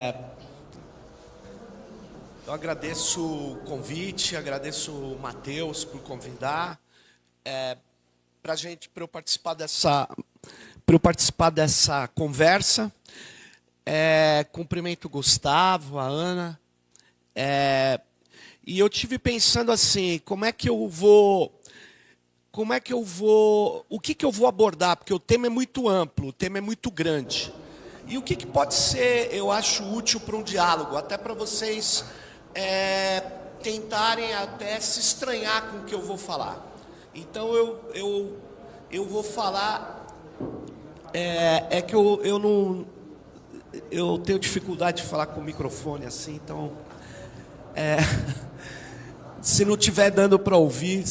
Eu agradeço o convite, agradeço o Matheus por convidar para eu participar dessa conversa. Cumprimento o Gustavo, a Ana. E eu tive pensando assim, o que eu vou abordar, porque o tema é muito amplo, o tema é muito grande. E o que pode ser, eu acho, útil para um diálogo, até para vocês tentarem até se estranhar com o que eu vou falar. Então eu vou falar, que eu não... Eu tenho dificuldade de falar com o microfone assim, então... se não estiver dando para ouvir,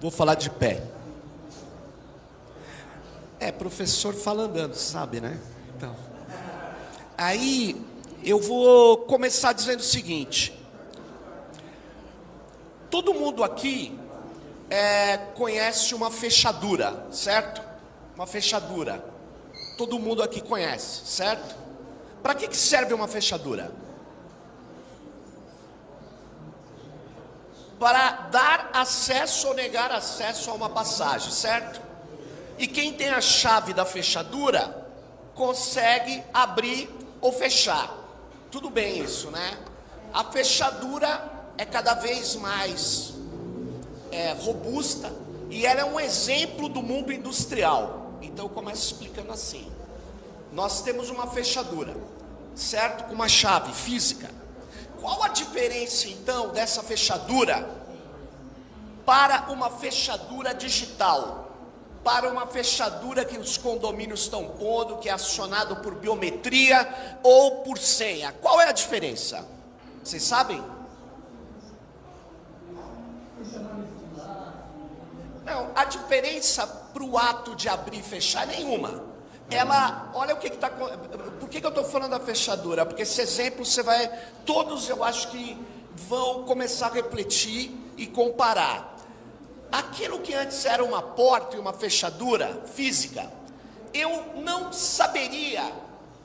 vou falar de pé. Professor fala andando, sabe, né? Então, aí eu vou começar dizendo o seguinte. Todo mundo aqui conhece uma fechadura, certo? Uma fechadura. Todo mundo aqui conhece, certo? Para que serve uma fechadura? Para dar acesso ou negar acesso a uma passagem, certo? E quem tem a chave da fechadura consegue abrir ou fechar. Tudo bem isso, né? A fechadura é cada vez mais robusta e ela é um exemplo do mundo industrial. Então eu começo explicando assim. Nós temos uma fechadura, certo? Com uma chave física. Qual a diferença então dessa fechadura para uma fechadura digital? Para uma fechadura que os condomínios estão pondo, que é acionado por biometria ou por senha. Qual é a diferença? Vocês sabem? Não, a diferença para o ato de abrir e fechar é nenhuma. Olha o que está... Por que eu estou falando da fechadura? Porque esse exemplo todos eu acho que vão começar a refletir e comparar. Aquilo que antes era uma porta e uma fechadura física, eu não saberia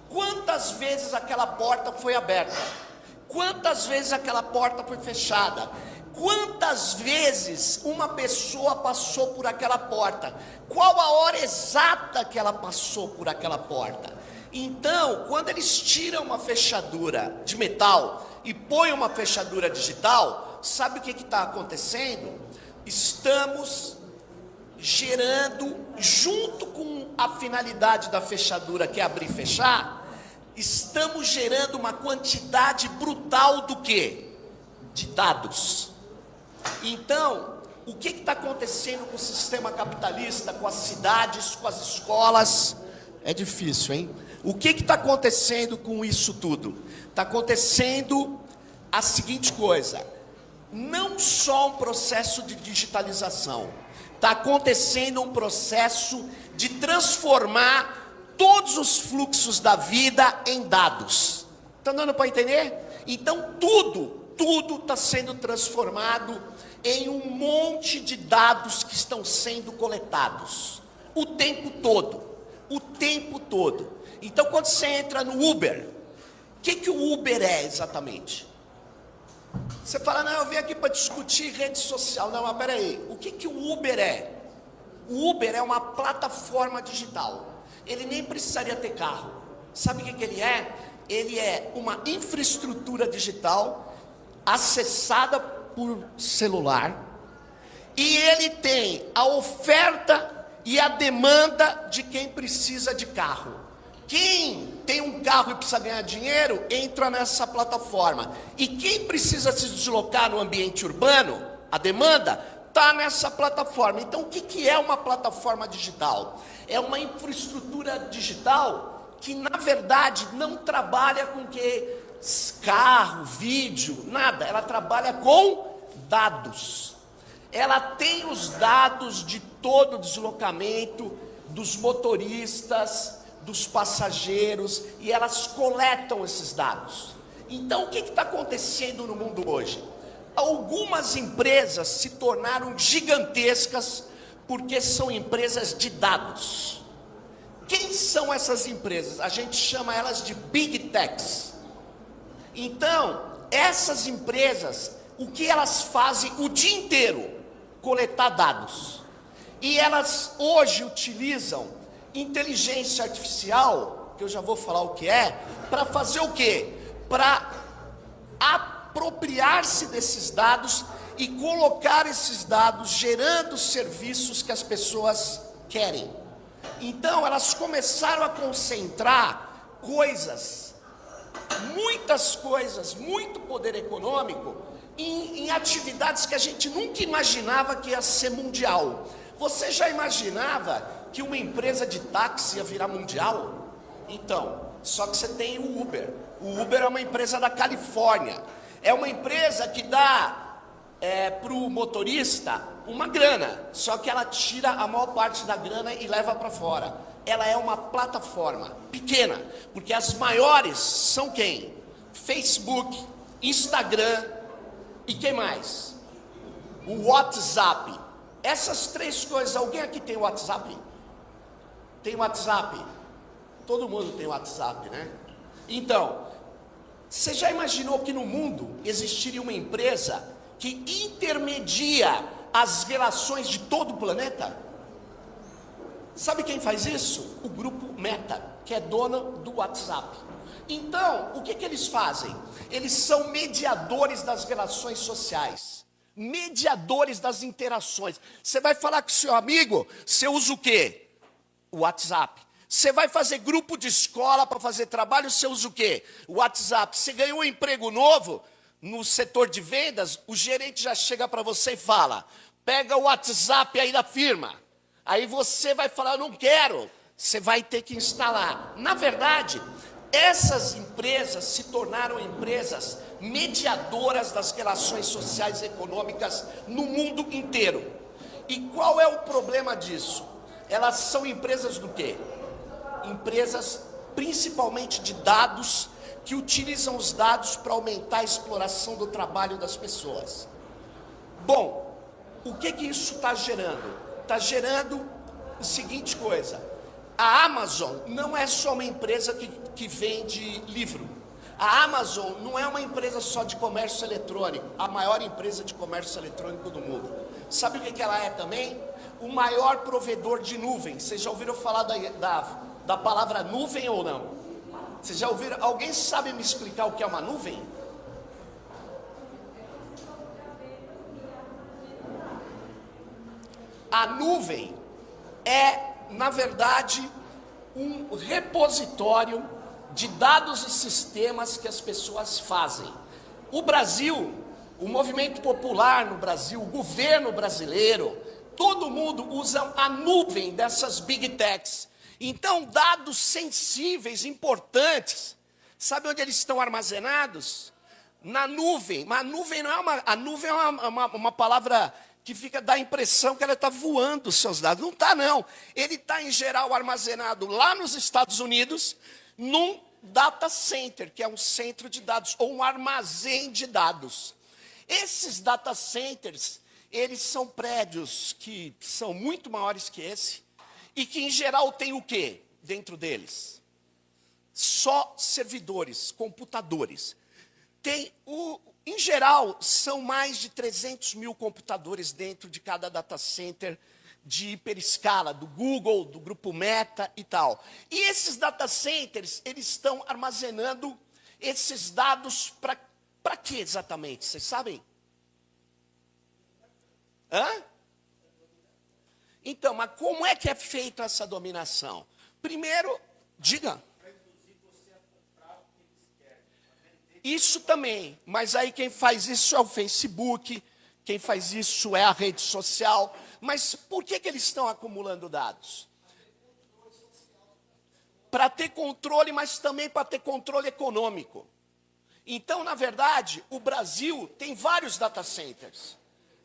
quantas vezes aquela porta foi aberta, quantas vezes aquela porta foi fechada, quantas vezes uma pessoa passou por aquela porta, qual a hora exata que ela passou por aquela porta. Então, quando eles tiram uma fechadura de metal e põem uma fechadura digital, sabe o que está acontecendo? Estamos gerando, junto com a finalidade da fechadura, que é abrir e fechar, estamos gerando uma quantidade brutal do quê? De dados. Então, o que está acontecendo com o sistema capitalista, com as cidades, com as escolas? É difícil, hein? O que está acontecendo com isso tudo? Está acontecendo a seguinte coisa: não só um processo de digitalização, está acontecendo um processo de transformar todos os fluxos da vida em dados. Está dando para entender? Então tudo está sendo transformado em um monte de dados que estão sendo coletados o tempo todo. Então, quando você entra no Uber, o que o Uber é exatamente? Você fala, não, eu vim aqui para discutir rede social. Não, mas peraí, o que o Uber é? O Uber é uma plataforma digital. Ele nem precisaria ter carro. Sabe o que ele é? Ele é uma infraestrutura digital acessada por celular. E ele tem a oferta e a demanda de quem precisa de carro. Quem tem um carro e precisa ganhar dinheiro, entra nessa plataforma. E quem precisa se deslocar no ambiente urbano, a demanda, está nessa plataforma. Então, o que é uma plataforma digital? É uma infraestrutura digital que, na verdade, não trabalha com carro, vídeo, nada. Ela trabalha com dados. Ela tem os dados de todo o deslocamento dos motoristas, dos passageiros, e elas coletam esses dados. Então, o que está acontecendo no mundo hoje? Algumas empresas se tornaram gigantescas porque são empresas de dados. Quem são essas empresas? A gente chama elas de Big Techs. Então, essas empresas, o que elas fazem o dia inteiro? Coletar dados. E elas hoje utilizam inteligência artificial, que eu já vou falar o que é, para fazer o quê? Para apropriar-se desses dados e colocar esses dados gerando serviços que as pessoas querem. Então elas começaram a concentrar coisas, muitas coisas, muito poder econômico em atividades que a gente nunca imaginava que ia ser mundial. Você já imaginava que uma empresa de táxi ia virar mundial? Então, só que você tem o Uber. O Uber é uma empresa da Califórnia. É uma empresa que dá para o motorista uma grana, só que ela tira a maior parte da grana e leva para fora. Ela é uma plataforma pequena, porque as maiores são quem? Facebook, Instagram e quem mais? O WhatsApp. Essas três coisas. Alguém aqui tem WhatsApp? Tem WhatsApp? Todo mundo tem WhatsApp, né? Então, você já imaginou que no mundo existiria uma empresa que intermedia as relações de todo o planeta? Sabe quem faz isso? O grupo Meta, que é dono do WhatsApp. Então, o que eles fazem? Eles são mediadores das relações sociais, mediadores das interações. Você vai falar com seu amigo, você usa o quê? O WhatsApp. Você vai fazer grupo de escola para fazer trabalho, você usa o quê? O WhatsApp. Você ganhou um emprego novo no setor de vendas, o gerente já chega para você e fala: pega o WhatsApp aí da firma. Aí você vai falar: não quero. Você vai ter que instalar. Na verdade, essas empresas se tornaram empresas mediadoras das relações sociais e econômicas no mundo inteiro. E qual é o problema disso? Elas são empresas do quê? Empresas principalmente de dados, que utilizam os dados para aumentar a exploração do trabalho das pessoas. Bom, o que isso está gerando? Está gerando a seguinte coisa: a Amazon não é só uma empresa que vende livro. A Amazon não é uma empresa só de comércio eletrônico, a maior empresa de comércio eletrônico do mundo. Sabe o que ela é também? O maior provedor de nuvem. Vocês já ouviram falar da palavra nuvem ou não? Vocês já ouviram? Alguém sabe me explicar o que é uma nuvem? A nuvem é, na verdade, um repositório de dados e sistemas que as pessoas fazem. O Brasil, o movimento popular no Brasil, o governo brasileiro, todo mundo usa a nuvem dessas Big Techs. Então, dados sensíveis, importantes, sabe onde eles estão armazenados? Na nuvem. Mas a nuvem não é a nuvem é uma palavra que dá a impressão que ela está voando os seus dados. Não está, não. Ele está, em geral, armazenado lá nos Estados Unidos, num data center, que é um centro de dados, ou um armazém de dados. Esses data centers, eles são prédios que são muito maiores que esse, e que, em geral, tem o quê dentro deles? Só servidores, computadores. Em geral, são mais de 300 mil computadores dentro de cada data center de hiperescala, do Google, do grupo Meta e tal. E esses data centers, eles estão armazenando esses dados para quê exatamente? Vocês sabem? Hã? Então, mas como é que é feita essa dominação? Primeiro, diga. Isso também, mas aí quem faz isso é o Facebook, quem faz isso é a rede social. Mas por que eles estão acumulando dados? Para ter controle, mas também para ter controle econômico. Então, na verdade, o Brasil tem vários data centers.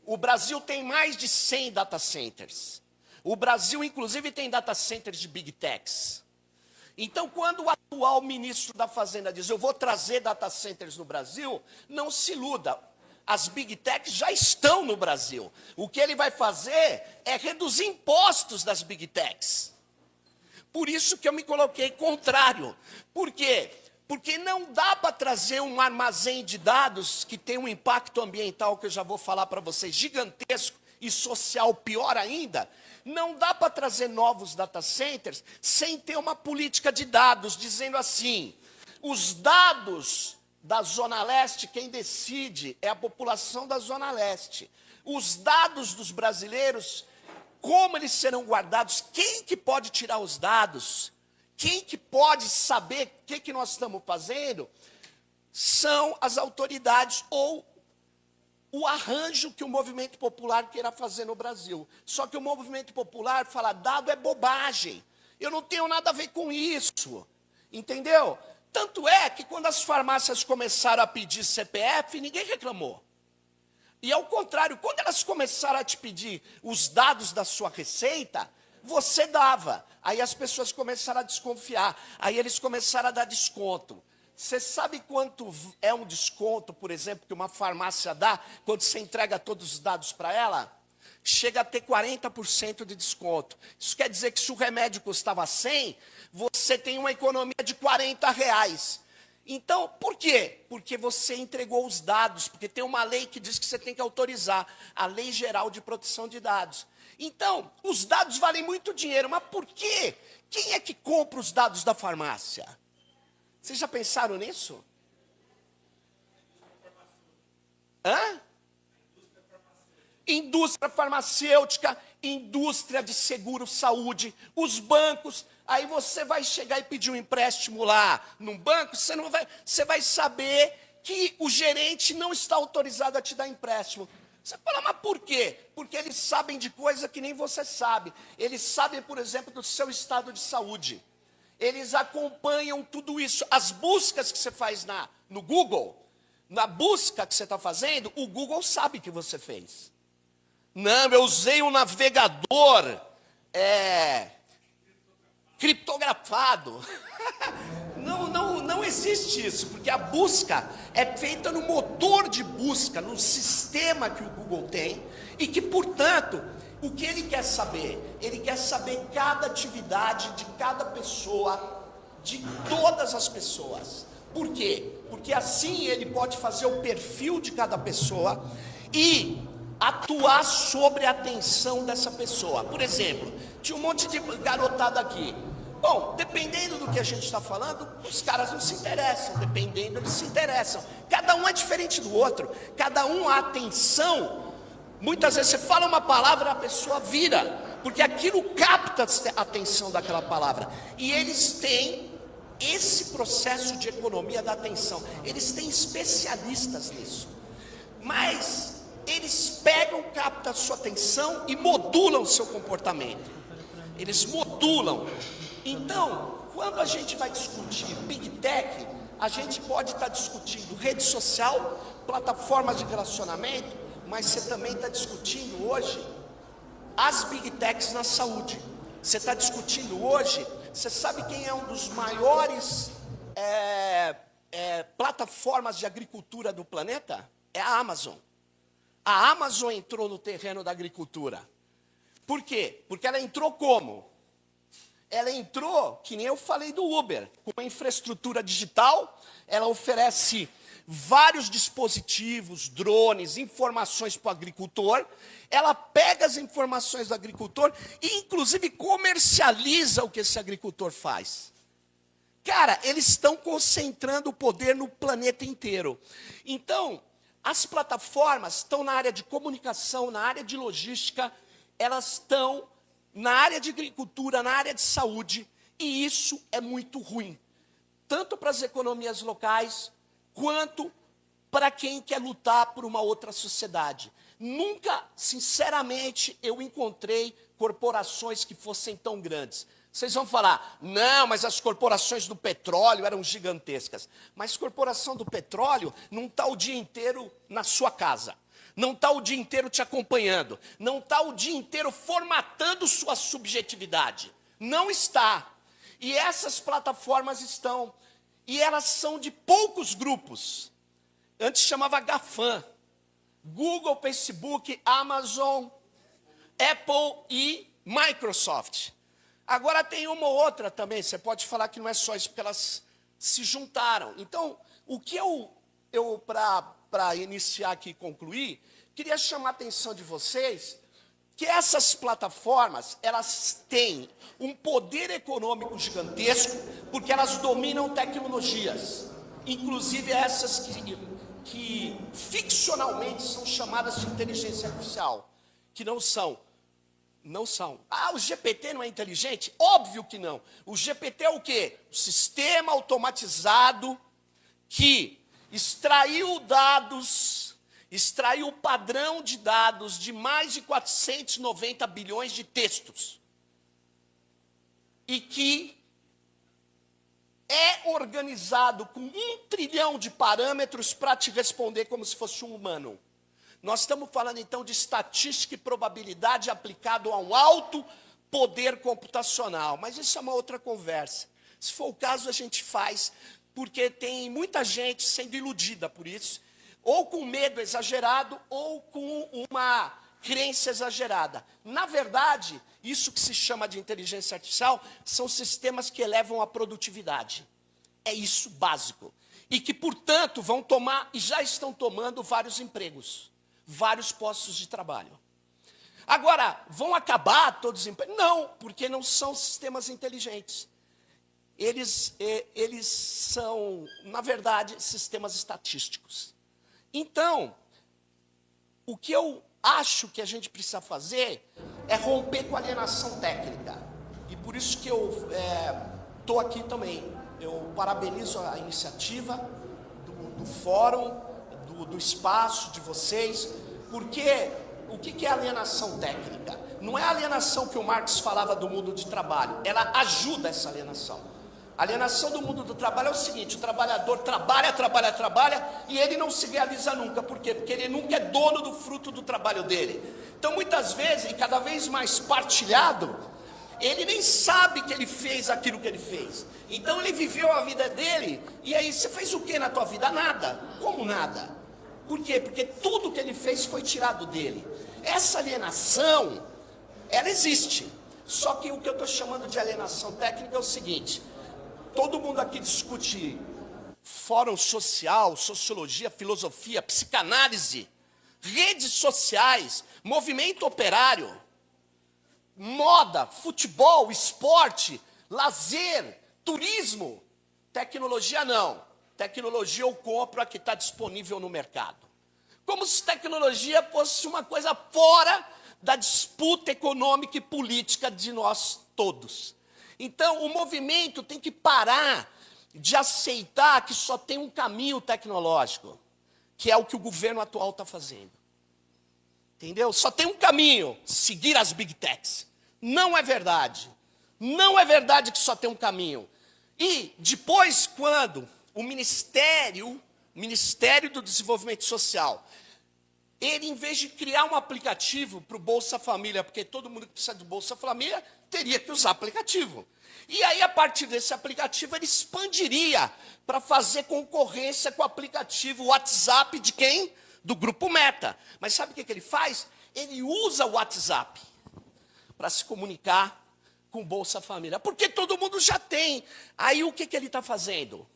O Brasil tem mais de 100 data centers. O Brasil, inclusive, tem data centers de Big Techs. Então, quando o atual ministro da Fazenda diz: eu vou trazer data centers no Brasil, não se iluda. As Big Techs já estão no Brasil. O que ele vai fazer é reduzir impostos das Big Techs. Por isso que eu me coloquei contrário. Por quê? Porque não dá para trazer um armazém de dados que tem um impacto ambiental, que eu já vou falar para vocês, gigantesco, e social pior ainda. Não dá para trazer novos data centers sem ter uma política de dados, dizendo assim, os dados da Zona Leste, quem decide é a população da Zona Leste. Os dados dos brasileiros, como eles serão guardados, quem que pode tirar os dados, quem que pode saber o que nós estamos fazendo, são as autoridades ou o arranjo que o movimento popular queira fazer no Brasil. Só que o movimento popular fala, dado é bobagem, eu não tenho nada a ver com isso, entendeu? Tanto é que quando as farmácias começaram a pedir CPF, ninguém reclamou. E ao contrário, quando elas começaram a te pedir os dados da sua receita, você dava. Aí as pessoas começaram a desconfiar, aí eles começaram a dar desconto. Você sabe quanto é um desconto, por exemplo, que uma farmácia dá quando você entrega todos os dados para ela? Chega a ter 40% de desconto. Isso quer dizer que se o remédio custava 100, você tem uma economia de R$40. Então, por quê? Porque você entregou os dados, porque tem uma lei que diz que você tem que autorizar, a Lei Geral de Proteção de Dados. Então, os dados valem muito dinheiro, mas por quê? Quem é que compra os dados da farmácia? Vocês já pensaram nisso? Hã? Indústria farmacêutica, indústria de seguro-saúde, os bancos. Aí você vai chegar e pedir um empréstimo lá num banco, você vai saber que o gerente não está autorizado a te dar empréstimo. Você fala, mas por quê? Porque eles sabem de coisa que nem você sabe. Eles sabem, por exemplo, do seu estado de saúde. Eles acompanham tudo isso. As buscas que você faz no Google, na busca que você está fazendo, o Google sabe que você fez. Não, eu usei um navegador criptografado. Não existe isso, porque a busca é feita no motor de busca, no sistema que o Google tem, e que, portanto, o que ele quer saber? Ele quer saber cada atividade de cada pessoa, de todas as pessoas. Por quê? Porque assim ele pode fazer o perfil de cada pessoa e atuar sobre a atenção dessa pessoa. Por exemplo, tinha um monte de garotada aqui. Bom, dependendo do que a gente está falando, os caras não se interessam, dependendo, eles se interessam. Cada um é diferente do outro, cada um a atenção. Muitas vezes você fala uma palavra, a pessoa vira, porque aquilo capta a atenção daquela palavra. E eles têm esse processo de economia da atenção, eles têm especialistas nisso. Mas eles pegam, captam a sua atenção e modulam o seu comportamento. Eles modulam. Então, quando a gente vai discutir Big Tech, a gente pode estar discutindo rede social, plataformas de relacionamento, mas você também está discutindo hoje as Big Techs na saúde. Você está discutindo hoje, você sabe quem é um dos maiores plataformas de agricultura do planeta? É a Amazon. A Amazon entrou no terreno da agricultura. Por quê? Porque ela entrou como? Ela entrou, que nem eu falei do Uber, com uma infraestrutura digital, ela oferece vários dispositivos, drones, informações para o agricultor, ela pega as informações do agricultor e, inclusive, comercializa o que esse agricultor faz. Cara, eles estão concentrando o poder no planeta inteiro. Então, as plataformas estão na área de comunicação, na área de logística, elas estão na área de agricultura, na área de saúde, e isso é muito ruim, tanto para as economias locais, quanto para quem quer lutar por uma outra sociedade. Nunca, sinceramente, eu encontrei corporações que fossem tão grandes. Vocês vão falar, não, mas as corporações do petróleo eram gigantescas. Mas corporação do petróleo não está o dia inteiro na sua casa. Não está o dia inteiro te acompanhando, não está o dia inteiro formatando sua subjetividade. Não está. E essas plataformas estão. E elas são de poucos grupos. Antes chamava GAFAM. Google, Facebook, Amazon, Apple e Microsoft. Agora tem uma ou outra também, você pode falar que não é só isso, porque elas se juntaram. Então, o que eu para iniciar aqui e concluir, queria chamar a atenção de vocês que essas plataformas, elas têm um poder econômico gigantesco, porque elas dominam tecnologias, inclusive essas que ficcionalmente são chamadas de inteligência artificial, que não são. Não são. Ah, o GPT não é inteligente? Óbvio que não. O GPT é o quê? O sistema automatizado que extraiu dados, extraiu o padrão de dados de mais de 490 bilhões de textos. E que é organizado com 1 trilhão de parâmetros para te responder como se fosse um humano. Nós estamos falando, então, de estatística e probabilidade aplicado a um alto poder computacional. Mas isso é uma outra conversa. Se for o caso, a gente faz, porque tem muita gente sendo iludida por isso, ou com medo exagerado, ou com uma crença exagerada. Na verdade, isso que se chama de inteligência artificial são sistemas que elevam a produtividade. É isso básico. E que, portanto, vão tomar, e já estão tomando, vários empregos. Vários postos de trabalho. Agora, vão acabar todos os empregos? Não, porque não são sistemas inteligentes. Eles são, na verdade, sistemas estatísticos. Então, o que eu acho que a gente precisa fazer é romper com a alienação técnica. E por isso que eu estou aqui também. Eu parabenizo a iniciativa do fórum, do espaço de vocês, porque o que é alienação técnica? Não é a alienação que o Marx falava do mundo de trabalho, ela ajuda essa alienação. A alienação do mundo do trabalho é o seguinte: o trabalhador trabalha, e ele não se realiza nunca. Por quê? Porque ele nunca é dono do fruto do trabalho dele. Então, muitas vezes, e cada vez mais partilhado, ele nem sabe que ele fez aquilo que ele fez. Então, ele viveu a vida dele, e aí, você fez o que na tua vida? Nada. Como nada? Por quê? Porque tudo que ele fez foi tirado dele. Essa alienação, ela existe. Só que o que eu estou chamando de alienação técnica é o seguinte: todo mundo aqui discute fórum social, sociologia, filosofia, psicanálise, redes sociais, movimento operário, moda, futebol, esporte, lazer, turismo. Tecnologia não. Tecnologia eu compro a que está disponível no mercado. Como se tecnologia fosse uma coisa fora da disputa econômica e política de nós todos. Então, o movimento tem que parar de aceitar que só tem um caminho tecnológico, que é o que o governo atual está fazendo. Entendeu? Só tem um caminho: seguir as big techs. Não é verdade. Não é verdade que só tem um caminho. E depois, quando o Ministério do Desenvolvimento Social, ele, em vez de criar um aplicativo para o Bolsa Família, porque todo mundo que precisa do Bolsa Família teria que usar aplicativo. E aí, a partir desse aplicativo, ele expandiria para fazer concorrência com o aplicativo WhatsApp de quem? Do Grupo Meta. Mas sabe o que ele faz? Ele usa o WhatsApp para se comunicar com o Bolsa Família, porque todo mundo já tem. Aí, o que ele está fazendo?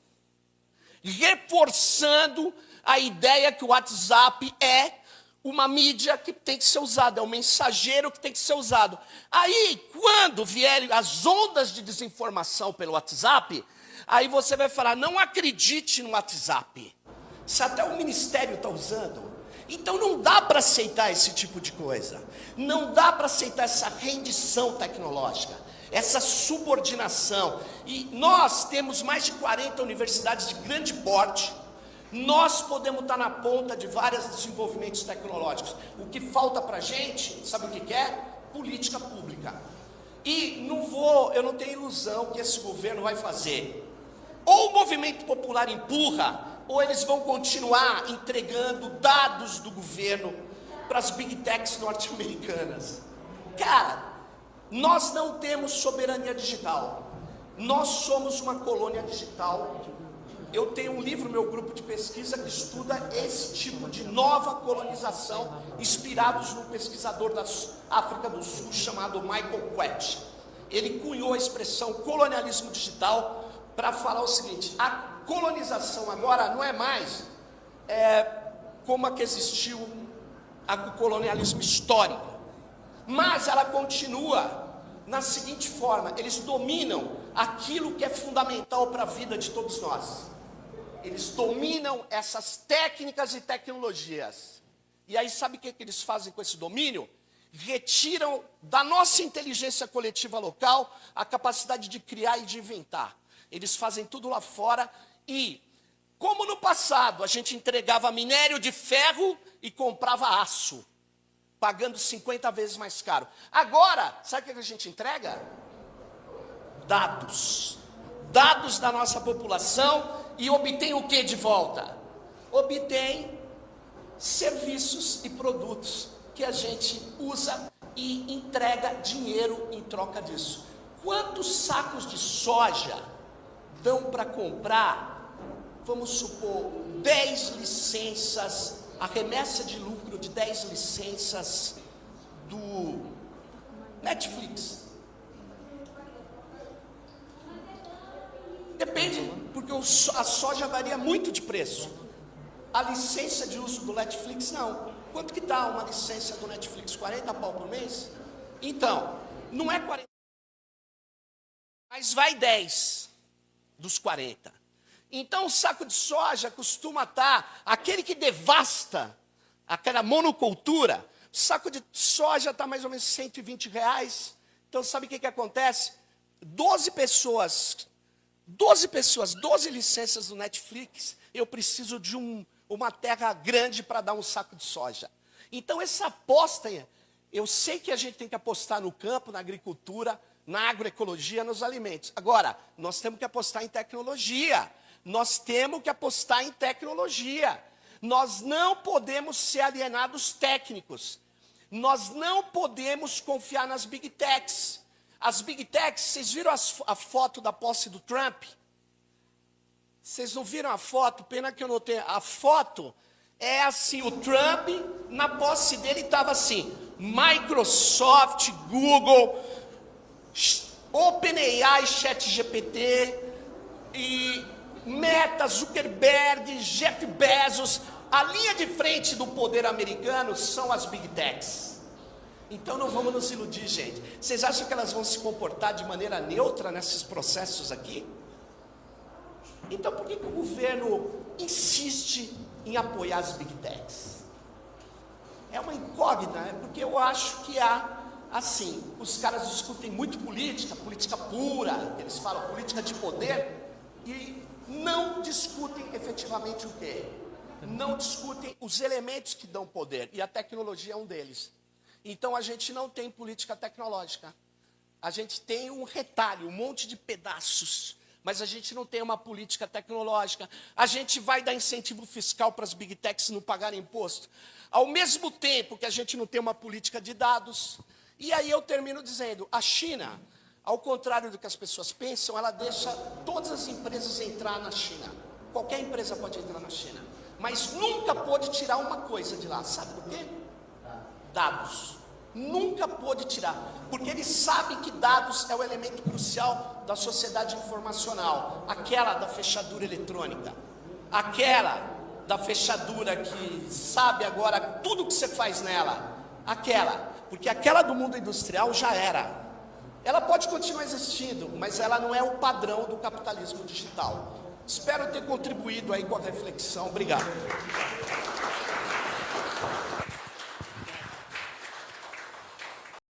Reforçando a ideia que o WhatsApp é uma mídia que tem que ser usada, é um mensageiro que tem que ser usado. Aí, quando vierem as ondas de desinformação pelo WhatsApp, aí você vai falar: não acredite no WhatsApp. Se até o Ministério está usando. Então não dá para aceitar esse tipo de coisa. Não dá para aceitar essa rendição tecnológica, essa subordinação. E nós temos mais de 40 universidades de grande porte. Nós podemos estar na ponta de vários desenvolvimentos tecnológicos. O que falta para a gente, sabe o que é? Política pública. E eu não tenho ilusão que esse governo vai fazer. Ou o movimento popular empurra, ou eles vão continuar entregando dados do governo para as big techs norte-americanas. Cara, nós não temos soberania digital. Nós somos uma colônia digital. Eu tenho um livro, meu grupo de pesquisa, que estuda esse tipo de nova colonização, inspirados num pesquisador da África do Sul chamado Michael Kwet. ele cunhou a expressão colonialismo digital para falar o seguinte: a colonização agora não é mais como a que existiu o colonialismo histórico, mas ela continua na seguinte forma: eles dominam aquilo que é fundamental para a vida de todos nós. Eles dominam essas técnicas e tecnologias. E aí sabe o que eles fazem com esse domínio? Retiram da nossa inteligência coletiva local a capacidade de criar e de inventar. Eles fazem tudo lá fora e, como no passado, a gente entregava minério de ferro e comprava aço, pagando 50 vezes mais caro. Agora, sabe o que a gente entrega? Dados. Dados da nossa população e obtém o que de volta? Obtém serviços e produtos que a gente usa e entrega dinheiro em troca disso. Quantos sacos de soja dão para comprar, vamos supor, 10 licenças, a remessa de lucro de 10 licenças do Netflix? Depende, porque a soja varia muito de preço. A licença de uso do Netflix, não. Quanto que dá uma licença do Netflix? 40 pau por mês? Então, não é 40, mas vai 10 dos 40. Então, o saco de soja costuma estar, aquele que devasta aquela monocultura, o saco de soja está mais ou menos R$120. Então, sabe o que acontece? 12 licenças do Netflix, eu preciso de uma terra grande para dar um saco de soja. Então, essa aposta, eu sei que a gente tem que apostar no campo, na agricultura, na agroecologia, nos alimentos. Agora, nós temos que apostar em tecnologia. Nós temos que apostar em tecnologia. Nós não podemos ser alienados técnicos. Nós não podemos confiar nas Big Techs. As Big Techs, vocês viram a foto da posse do Trump? Vocês não viram a foto? Pena que eu não tenho. A foto é assim, o Trump, na posse dele estava assim, Microsoft, Google, OpenAI, ChatGPT, e Meta, Zuckerberg, Jeff Bezos. A linha de frente do poder americano são as Big Techs. Então não vamos nos iludir, gente. Vocês acham que elas vão se comportar de maneira neutra nesses processos aqui? Então por que o governo insiste em apoiar as Big Techs? É uma incógnita, porque eu acho que assim, os caras discutem muito política pura, eles falam política de poder, e não discutem efetivamente o quê? Não discutem os elementos que dão poder, e a tecnologia é um deles. Então a gente não tem política tecnológica. A gente tem um retalho, um monte de pedaços, mas a gente não tem uma política tecnológica. A gente vai dar incentivo fiscal para as Big Techs não pagarem imposto, ao mesmo tempo que a gente não tem uma política de dados. E aí eu termino dizendo, a China, ao contrário do que as pessoas pensam, ela deixa todas as empresas entrar na China. Qualquer empresa pode entrar na China, mas nunca pode tirar uma coisa de lá. Sabe por quê? Dados. Nunca pôde tirar, porque eles sabem que dados é o elemento crucial da sociedade informacional, aquela da fechadura eletrônica, aquela da fechadura que sabe agora tudo que você faz nela, porque aquela do mundo industrial já era. Ela pode continuar existindo, mas ela não é o padrão do capitalismo digital. Espero ter contribuído aí com a reflexão. Obrigado.